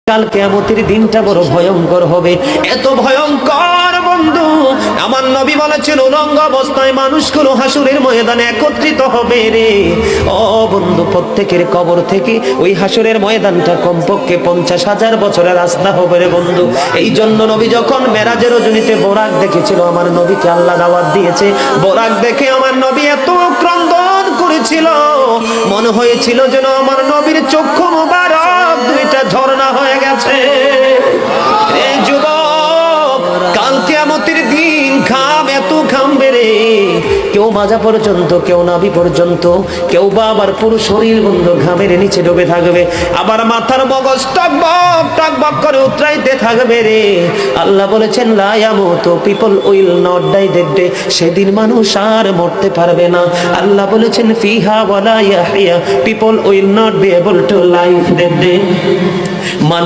কাল কিয়ামতের দিনটা বড় ভয়ঙ্কর হবে, এত ভয়ঙ্কর বন্ধু। আমার নবী বলেছেন উলঙ্গ অবস্থায় মানুষগুলো হাসুরের ময়দানে একত্রিত হবে রে। ও বন্ধু, প্রত্যেকের কবর থেকে ওই হাসুরের ময়দানটা কমপক্ষে 50,000 বছরের রাস্তা হবে রে বন্ধু। এই জন্য নবী যখন মেরাজের রজনীতে বোরাক দেখেছিল, আমার নবীকে আল্লাহ দাওয়াত দিয়েছে, বোরাক দেখে আমার নবী এত ক্রন্দন করেছিল, মনে হয়েছিল যেন আমার নবীর চক্ষু মুবারক দুইটা ঝর্ণা হয়ে গেছে। এই যুবক, কাল কিয়ামতের দিন ঘাম এত ঘামবে রে, কেউ মাজা পর্যন্ত, কেউ নাভি পর্যন্ত, কেউ বা আবার পুরো শরীর বন্ধ ঘামের নিচে ডুবে থাকবে, আবার মাথার মগজ টকবক টকবক করে উতরাইতে থাকবে রে। আল্লাহ বলেছেন লা ইয়ামুতু, people will not die that day, সেদিন মানুষ আর মরতে পারবে না। আল্লাহ বলেছেন ফিহা ওয়ালা ইয়াহইয়া, people will not be able to live that day, মানুষ